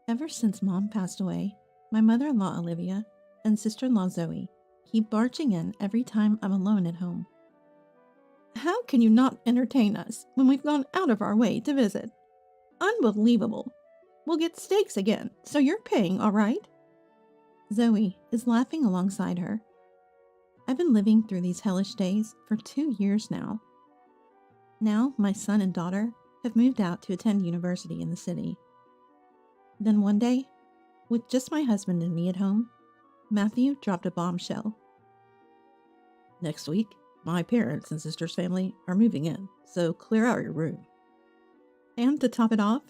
Ever since Mom passed away, my mother-in-law Olivia and sister-in-law Zoe keep barging in every time I'm alone at home. How can you not entertain us when we've gone out of our way to visit? Unbelievable. We'll get steaks again, so you're paying, all right? Zoe is laughing alongside her. I've been living through these hellish days for 2 years now. Now my son and daughter have moved out to attend university in the city. Then one day, with just my husband and me at home, Matthew dropped a bombshell. Next week, my parents and sister's family are moving in, so clear out your room. And to top it off,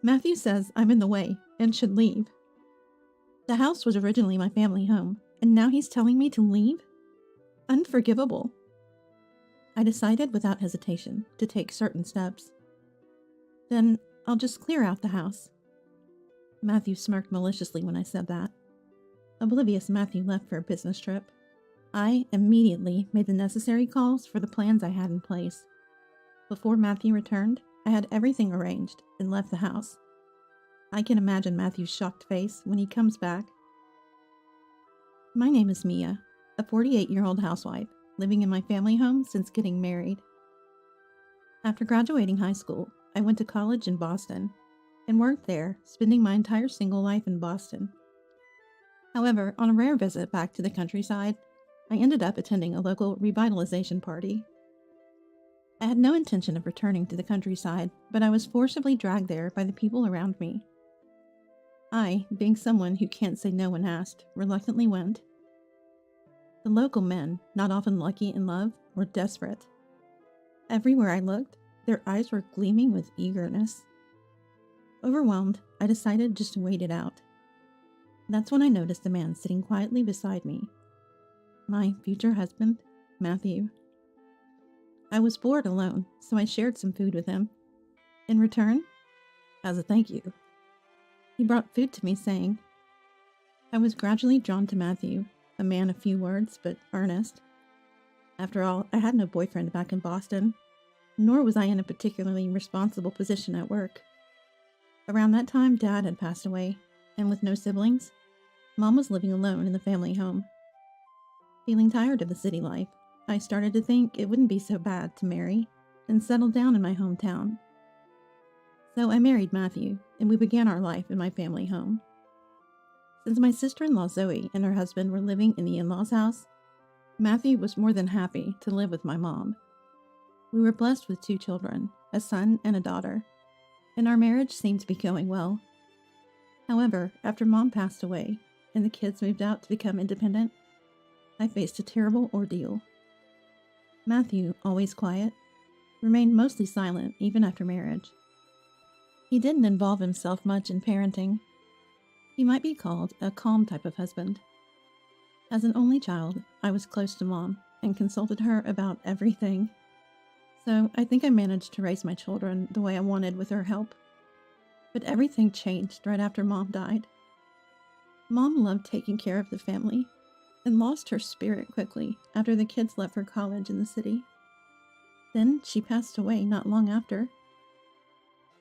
Matthew says I'm in the way and should leave. The house was originally my family home, and now he's telling me to leave? Unforgivable. I decided without hesitation to take certain steps. Then I'll just clear out the house. Matthew smirked maliciously when I said that. Oblivious Matthew left for a business trip. I immediately made the necessary calls for the plans I had in place. Before Matthew returned, I had everything arranged and left the house. I can imagine Matthew's shocked face when he comes back. My name is Mia, a 48-year-old housewife living in my family home since getting married. After graduating high school, I went to college in Boston and worked there, spending my entire single life in Boston. However, on a rare visit back to the countryside, I ended up attending a local revitalization party. I had no intention of returning to the countryside, but I was forcibly dragged there by the people around me. I, being someone who can't say no when asked, reluctantly went. The local men, not often lucky in love, were desperate. Everywhere I looked, their eyes were gleaming with eagerness. Overwhelmed, I decided just to wait it out. That's when I noticed a man sitting quietly beside me. My future husband, Matthew. I was bored alone, so I shared some food with him. In return, as a thank you, he brought food to me, saying, I was gradually drawn to Matthew, a man of few words, but earnest. After all, I had no boyfriend back in Boston, nor was I in a particularly responsible position at work. Around that time, Dad had passed away, and with no siblings, Mom was living alone in the family home. Feeling tired of the city life, I started to think it wouldn't be so bad to marry and settle down in my hometown. So I married Matthew, and we began our life in my family home. Since my sister-in-law Zoe and her husband were living in the in-laws' house, Matthew was more than happy to live with my mom. We were blessed with 2 children, a son and a daughter, and our marriage seemed to be going well. However, after Mom passed away and the kids moved out to become independent, I faced a terrible ordeal. Matthew, always quiet, remained mostly silent even after marriage. He didn't involve himself much in parenting. He might be called a calm type of husband. As an only child, I was close to Mom and consulted her about everything. So I think I managed to raise my children the way I wanted with her help. But everything changed right after Mom died. Mom loved taking care of the family and lost her spirit quickly after the kids left for college in the city. Then she passed away not long after.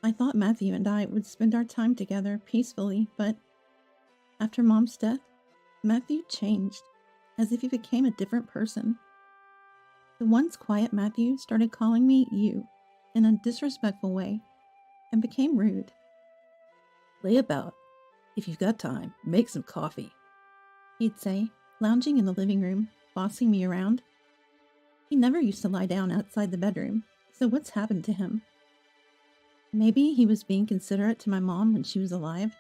I thought Matthew and I would spend our time together peacefully, but after Mom's death, Matthew changed, as if he became a different person. The once quiet Matthew started calling me you in a disrespectful way and became rude. Lay about. If you've got time, make some coffee, he'd say, lounging in the living room, bossing me around. He never used to lie down outside the bedroom, so what's happened to him? Maybe he was being considerate to my mom when she was alive.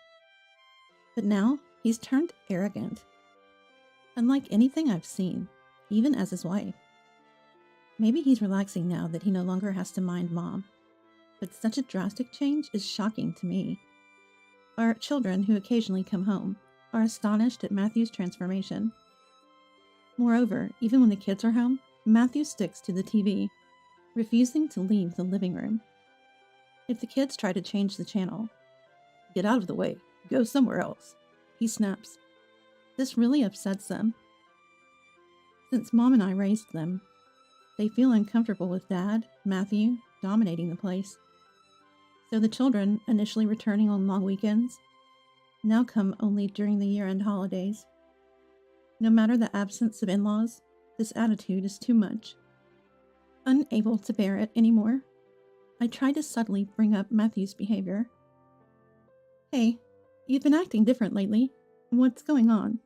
But now, he's turned arrogant. Unlike anything I've seen, even as his wife. Maybe he's relaxing now that he no longer has to mind Mom. But such a drastic change is shocking to me. Our children, who occasionally come home, are astonished at Matthew's transformation. Moreover, even when the kids are home, Matthew sticks to the TV, refusing to leave the living room. If the kids try to change the channel, get out of the way, go somewhere else, he snaps. This really upsets them. Since Mom and I raised them, they feel uncomfortable with Dad, Matthew, dominating the place. So the children, initially returning on long weekends, now come only during the year-end holidays. No matter the absence of in-laws, this attitude is too much. Unable to bear it anymore, I try to subtly bring up Matthew's behavior. Hey, you've been acting different lately. What's going on?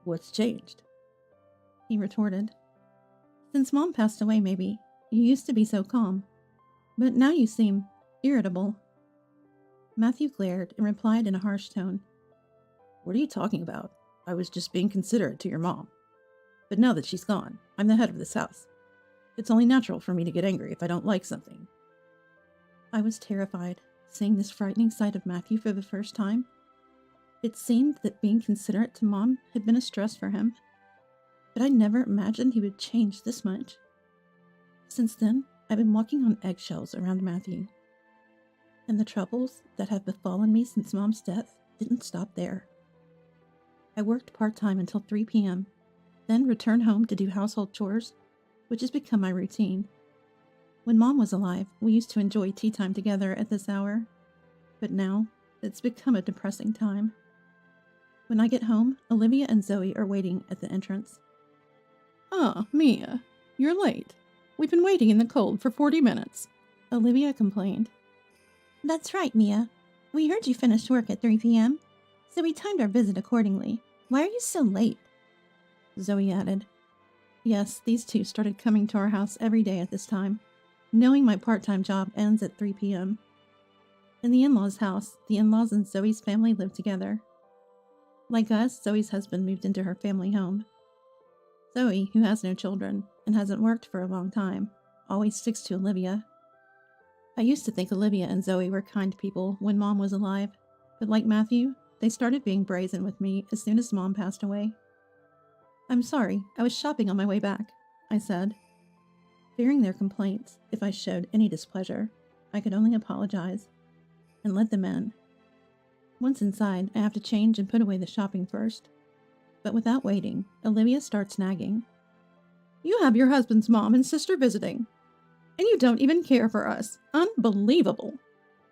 What's changed? He retorted. Since Mom passed away, maybe. You used to be so calm. But now you seem irritable. Matthew glared and replied in a harsh tone. What are you talking about? I was just being considerate to your mom. But now that she's gone, I'm the head of this house. It's only natural for me to get angry if I don't like something. I was terrified, seeing this frightening side of Matthew for the first time. It seemed that being considerate to Mom had been a stress for him, but I never imagined he would change this much. Since then, I've been walking on eggshells around Matthew. And the troubles that have befallen me since Mom's death didn't stop there. I worked part-time until 3 p.m., then returned home to do household chores, which has become my routine. When Mom was alive, we used to enjoy tea time together at this hour, but now it's become a depressing time. When I get home, Olivia and Zoe are waiting at the entrance. Mia, you're late. We've been waiting in the cold for 40 minutes, Olivia complained. That's right, Mia. We heard you finished work at 3 p.m., so we timed our visit accordingly. Why are you so late? Zoe added. Yes, these two started coming to our house every day at this time, knowing my part-time job ends at 3 p.m. In the in-laws' house, the in-laws and Zoe's family live together. Like us, Zoe's husband moved into her family home. Zoe, who has no children and hasn't worked for a long time, always sticks to Olivia. I used to think Olivia and Zoe were kind people when Mom was alive, but like Matthew, they started being brazen with me as soon as Mom passed away. I'm sorry, I was shopping on my way back, I said. Fearing their complaints, if I showed any displeasure, I could only apologize and let them in. Once inside, I have to change and put away the shopping first. But without waiting, Olivia starts nagging. You have your husband's mom and sister visiting, and you don't even care for us. Unbelievable.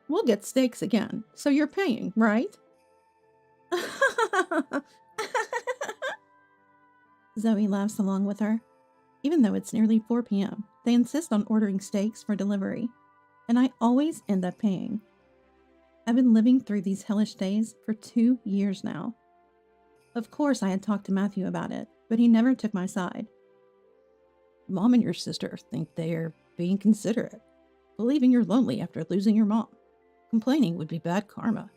We'll get steaks again, so you're paying, right? Zoe laughs along with her. Even though it's nearly 4 p.m., they insist on ordering steaks for delivery, and I always end up paying. I've been living through these hellish days for 2 years now. Of course, I had talked to Matthew about it, but he never took my side. Mom and your sister think they're being considerate, believing you're lonely after losing your mom. Complaining would be bad karma.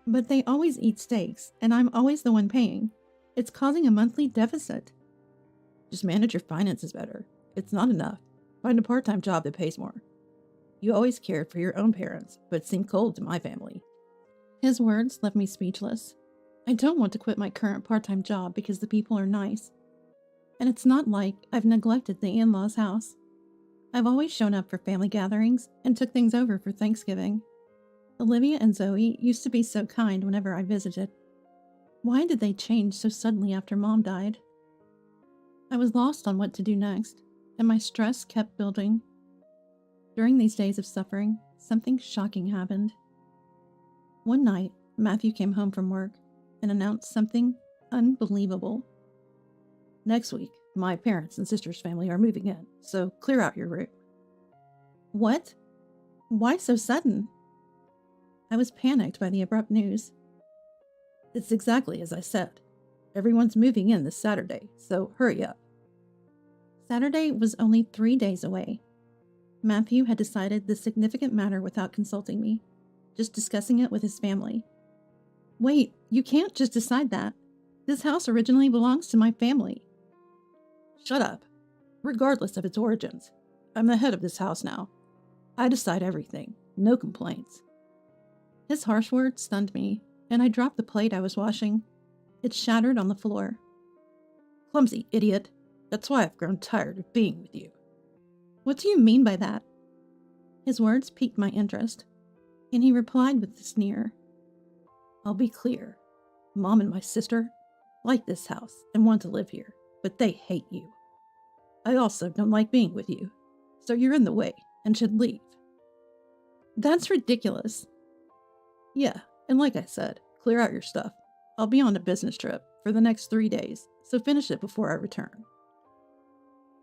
But they always eat steaks, and I'm always the one paying. It's causing a monthly deficit. Just manage your finances better. It's not enough. Find a part-time job that pays more. You always cared for your own parents, but seemed cold to my family. His words left me speechless. I don't want to quit my current part-time job because the people are nice. And it's not like I've neglected the in-laws' house. I've always shown up for family gatherings and took things over for Thanksgiving. Olivia and Zoe used to be so kind whenever I visited. Why did they change so suddenly after Mom died? I was lost on what to do next, and my stress kept building. During these days of suffering, something shocking happened. One night, Matthew came home from work and announced something unbelievable. Next week, my parents and sister's family are moving in, so clear out your room. What? Why so sudden? I was panicked by the abrupt news. It's exactly as I said. Everyone's moving in this Saturday, so hurry up. Saturday was only 3 days away. Matthew had decided this significant matter without consulting me, just discussing it with his family. Wait, you can't just decide that. This house originally belongs to my family. Shut up. Regardless of its origins, I'm the head of this house now. I decide everything. No complaints. His harsh words stunned me, and I dropped the plate I was washing. It shattered on the floor. Clumsy idiot. That's why I've grown tired of being with you. What do you mean by that? His words piqued my interest, and he replied with a sneer. I'll be clear. Mom and my sister like this house and want to live here, but they hate you. I also don't like being with you, so you're in the way and should leave. That's ridiculous. Yeah, And like I said, clear out your stuff. I'll be on a business trip for the next 3 days, so finish it before I return.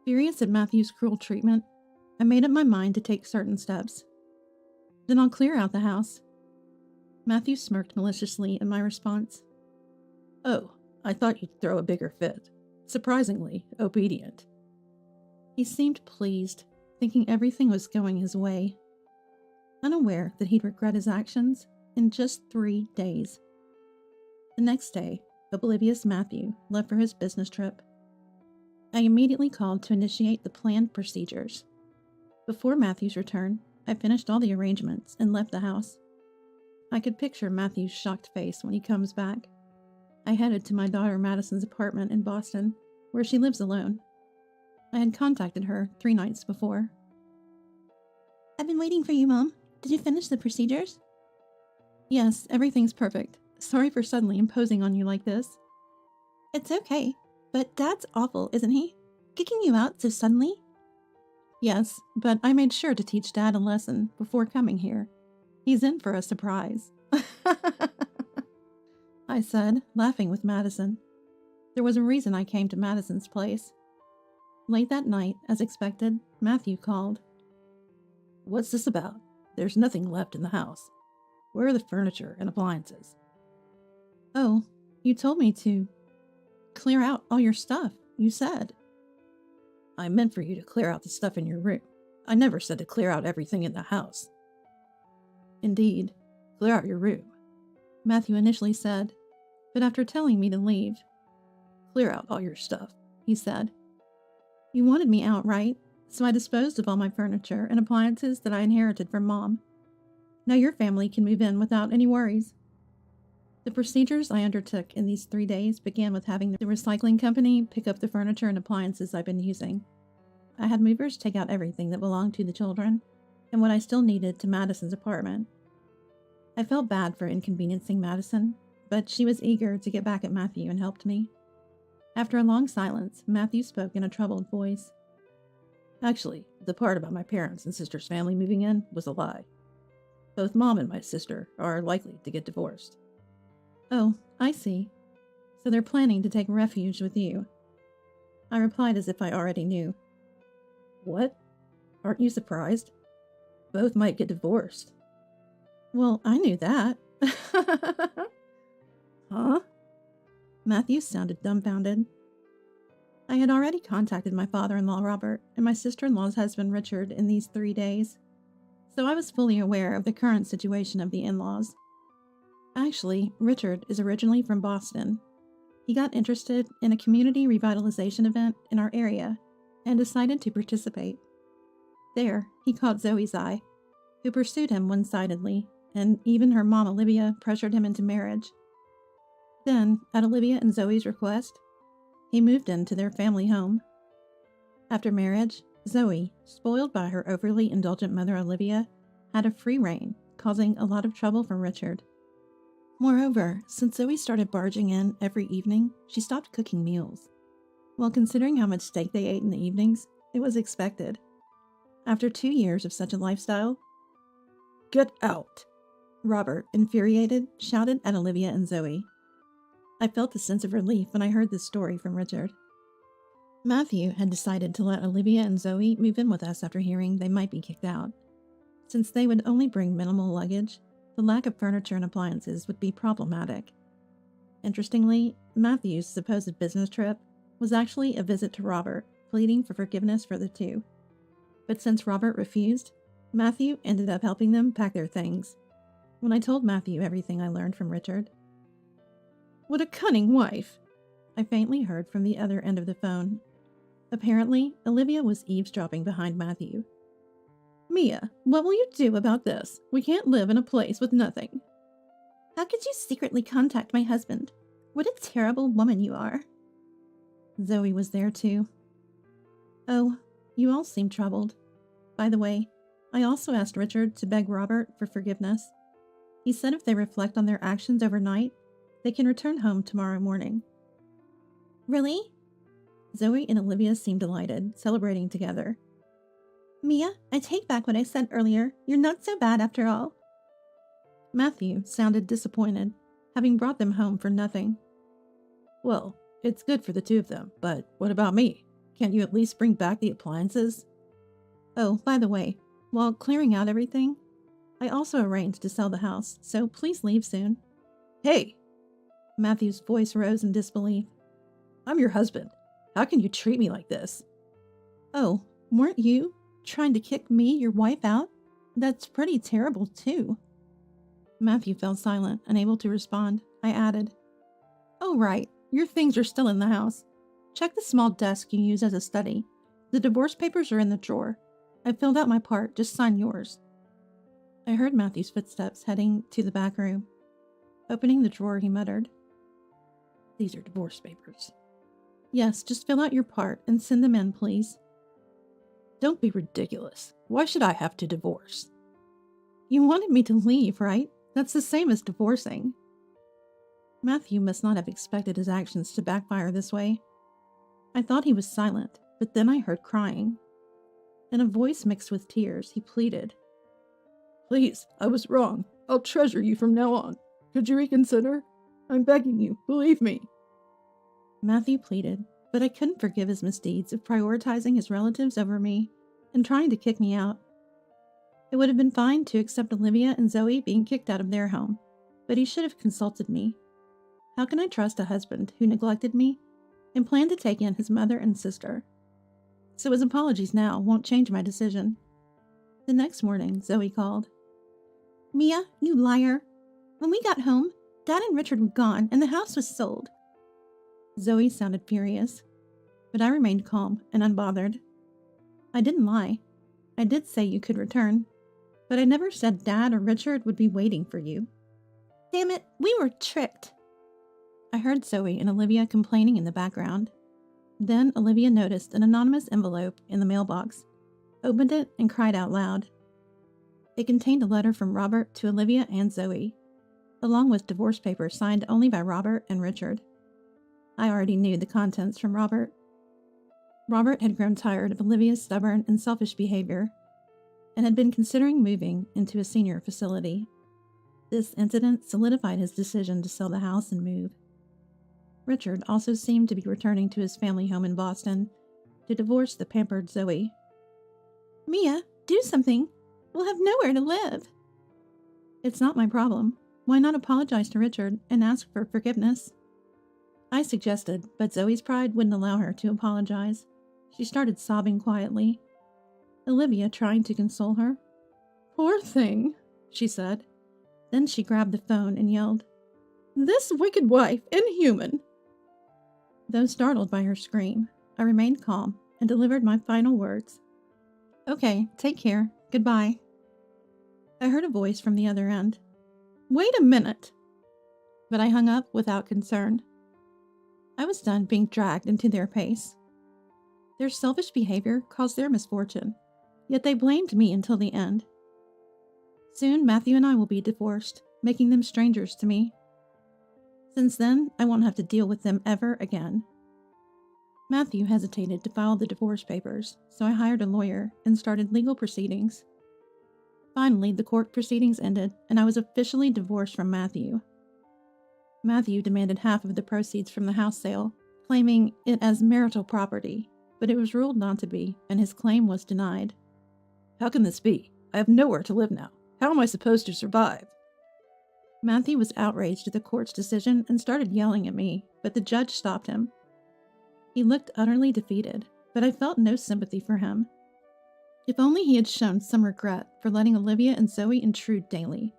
Furious at Matthew's cruel treatment, I made up my mind to take certain steps. Then I'll clear out the house. Matthew smirked maliciously at my response. Oh, I thought you'd throw a bigger fit. Surprisingly obedient. He seemed pleased, thinking everything was going his way, unaware that he'd regret his actions in just 3 days. The next day, oblivious Matthew left for his business trip. I immediately called to initiate the planned procedures. Before Matthew's return, I finished all the arrangements and left the house. I could picture Matthew's shocked face when he comes back. I headed to my daughter Madison's apartment in Boston, where she lives alone. I had contacted her 3 nights before. I've been waiting for you, Mom. Did you finish the procedures? Yes, everything's perfect. Sorry for suddenly imposing on you like this. It's okay, but Dad's awful, isn't he? Kicking you out so suddenly? Yes, but I made sure to teach Dad a lesson before coming here. He's in for a surprise. I said, laughing with Madison. There was a reason I came to Madison's place. Late that night, as expected, Matthew called. What's this about? There's nothing left in the house. Where are the furniture and appliances? Oh, you told me to clear out all your stuff, you said. I meant for you to clear out the stuff in your room. I never said to clear out everything in the house. Indeed, clear out your room, Matthew initially said, but after telling me to leave, clear out all your stuff, he said. You wanted me out, right? So I disposed of all my furniture and appliances that I inherited from Mom. Now your family can move in without any worries. The procedures I undertook in these 3 days began with having the recycling company pick up the furniture and appliances I've been using. I had movers take out everything that belonged to the children, and what I still needed to Madison's apartment. I felt bad for inconveniencing Madison, but she was eager to get back at Matthew and helped me. After a long silence, Matthew spoke in a troubled voice. Actually, the part about my parents and sister's family moving in was a lie. Both Mom and my sister are likely to get divorced. Oh, I see. So they're planning to take refuge with you. I replied as if I already knew. What? Aren't you surprised? Both might get divorced. Well, I knew that. Huh? Matthew sounded dumbfounded. I had already contacted my father-in-law, Robert, and my sister-in-law's husband, Richard, in these 3 days, so I was fully aware of the current situation of the in-laws. Actually, Richard is originally from Boston. He got interested in a community revitalization event in our area and decided to participate. There, he caught Zoe's eye, who pursued him one-sidedly, and even her mom, Olivia, pressured him into marriage. Then, at Olivia and Zoe's request, he moved into their family home. After marriage, Zoe, spoiled by her overly indulgent mother Olivia, had a free reign, causing a lot of trouble for Richard. Moreover, since Zoe started barging in every evening, she stopped cooking meals. Well, considering how much steak they ate in the evenings, it was expected. After 2 years of such a lifestyle, Get out! Robert, infuriated, shouted at Olivia and Zoe. I felt a sense of relief when I heard this story from Richard. Matthew had decided to let Olivia and Zoe move in with us after hearing they might be kicked out. Since they would only bring minimal luggage, the lack of furniture and appliances would be problematic. Interestingly, Matthew's supposed business trip was actually a visit to Robert, pleading for forgiveness for the two. But since Robert refused, Matthew ended up helping them pack their things. When I told Matthew everything I learned from Richard, "What a cunning wife!" I faintly heard from the other end of the phone. Apparently, Olivia was eavesdropping behind Matthew. "Mia, what will you do about this? We can't live in a place with nothing." How could you secretly contact my husband? What a terrible woman you are. Zoe was there too. Oh, you all seem troubled. By the way, I also asked Richard to beg Robert for forgiveness. He said if they reflect on their actions overnight, they can return home tomorrow morning. Really? Zoe and Olivia seemed delighted, celebrating together. Mia, I take back what I said earlier. You're not so bad after all. Matthew sounded disappointed, having brought them home for nothing. Well, it's good for the two of them, but what about me? Can't you at least bring back the appliances? Oh, by the way, while clearing out everything, I also arranged to sell the house, so please leave soon. Hey! Matthew's voice rose in disbelief. I'm your husband. How can you treat me like this? Oh, weren't you trying to kick me, your wife, out? That's pretty terrible, too. Matthew fell silent, unable to respond. I added, Oh, right. Your things are still in the house. Check the small desk you use as a study. The divorce papers are in the drawer. I filled out my part. Just sign yours. I heard Matthew's footsteps heading to the back room. Opening the drawer, he muttered, These are divorce papers. Yes, just fill out your part and send them in, please. Don't be ridiculous. Why should I have to divorce? You wanted me to leave, right? That's the same as divorcing. Matthew must not have expected his actions to backfire this way. I thought he was silent, but then I heard crying. In a voice mixed with tears, he pleaded, Please, I was wrong. I'll treasure you from now on. Could you reconsider? I'm begging you, believe me. Matthew pleaded, but I couldn't forgive his misdeeds of prioritizing his relatives over me and trying to kick me out. It would have been fine to accept Olivia and Zoe being kicked out of their home, but he should have consulted me. How can I trust a husband who neglected me and planned to take in his mother and sister? So his apologies now won't change my decision. The next morning, Zoe called. Mia, you liar. When we got home, Dad and Richard were gone and the house was sold. Zoe sounded furious, but I remained calm and unbothered. I didn't lie. I did say you could return, but I never said Dad or Richard would be waiting for you. Damn it, we were tricked. I heard Zoe and Olivia complaining in the background. Then Olivia noticed an anonymous envelope in the mailbox, opened it, and cried out loud. It contained a letter from Robert to Olivia and Zoe, along with divorce papers signed only by Robert and Richard. I already knew the contents from Robert. Robert had grown tired of Olivia's stubborn and selfish behavior and had been considering moving into a senior facility. This incident solidified his decision to sell the house and move. Richard also seemed to be returning to his family home in Boston to divorce the pampered Zoe. Mia, do something. We'll have nowhere to live. It's not my problem. Why not apologize to Richard and ask for forgiveness? I suggested, but Zoe's pride wouldn't allow her to apologize. She started sobbing quietly. Olivia trying to console her. Poor thing, she said. Then she grabbed the phone and yelled, This wicked wife, inhuman! Though startled by her scream, I remained calm and delivered my final words. Okay, take care. Goodbye. I heard a voice from the other end. Wait a minute! But I hung up without concern. I was done being dragged into their pace. Their selfish behavior caused their misfortune, yet they blamed me until the end. Soon Matthew and I will be divorced, making them strangers to me. Since then, I won't have to deal with them ever again. Matthew hesitated to file the divorce papers, so I hired a lawyer and started legal proceedings. Finally, the court proceedings ended, and I was officially divorced from Matthew. Matthew demanded half of the proceeds from the house sale, claiming it as marital property, but it was ruled not to be, and his claim was denied. How can this be? I have nowhere to live now. How am I supposed to survive? Matthew was outraged at the court's decision and started yelling at me, but the judge stopped him. He looked utterly defeated, but I felt no sympathy for him. If only he had shown some regret for letting Olivia and Zoe intrude daily.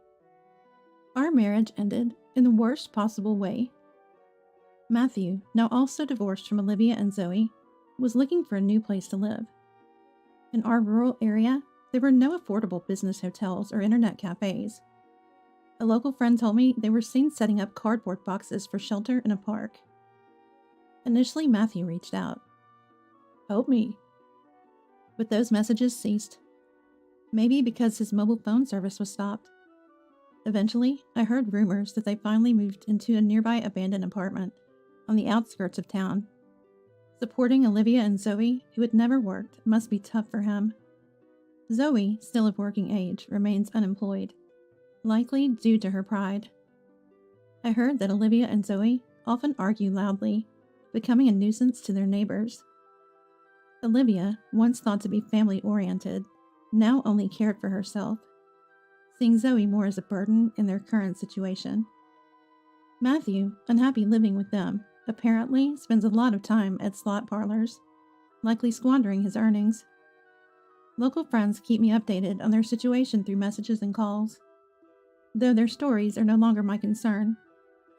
Our marriage ended in the worst possible way. Matthew, now also divorced from Olivia and Zoe, was looking for a new place to live. In our rural area, there were no affordable business hotels or internet cafes. A local friend told me they were seen setting up cardboard boxes for shelter in a park. Initially, Matthew reached out. Help me. But those messages ceased. Maybe because his mobile phone service was stopped. Eventually, I heard rumors that they finally moved into a nearby abandoned apartment on the outskirts of town. Supporting Olivia and Zoe, who had never worked, must be tough for him. Zoe, still of working age, remains unemployed. likely due to her pride. I heard that Olivia and Zoe often argue loudly, becoming a nuisance to their neighbors. Olivia, once thought to be family-oriented, now only cared for herself, seeing Zoe more as a burden in their current situation. Matthew, unhappy living with them, apparently spends a lot of time at slot parlors, likely squandering his earnings. Local friends keep me updated on their situation through messages and calls. Though their stories are no longer my concern,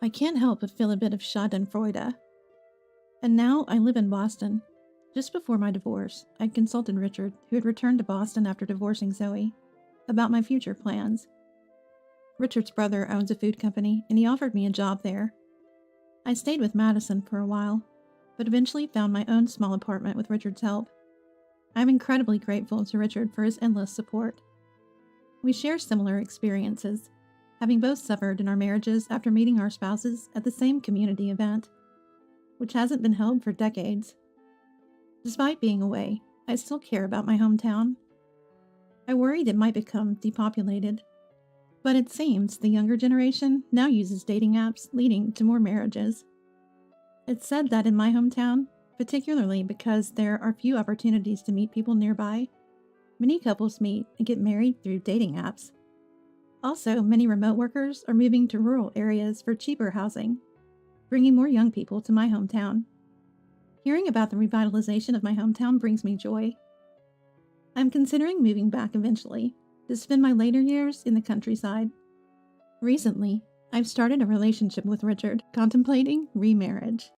I can't help but feel a bit of schadenfreude. And now I live in Boston. Just before my divorce, I'd consulted Richard, who had returned to Boston after divorcing Zoe, about my future plans. Richard's brother owns a food company, and he offered me a job there. I stayed with Madison for a while, but eventually found my own small apartment with Richard's help. I'm incredibly grateful to Richard for his endless support. We share similar experiences, having both suffered in our marriages after meeting our spouses at the same community event, which hasn't been held for decades. Despite being away, I still care about my hometown. I worried it might become depopulated, but it seems the younger generation now uses dating apps, leading to more marriages. It's said that in my hometown, particularly because there are few opportunities to meet people nearby, many couples meet and get married through dating apps. Also, many remote workers are moving to rural areas for cheaper housing, bringing more young people to my hometown. Hearing about the revitalization of my hometown brings me joy. I'm considering moving back eventually, to spend my later years in the countryside. Recently, I've started a relationship with Richard, contemplating remarriage.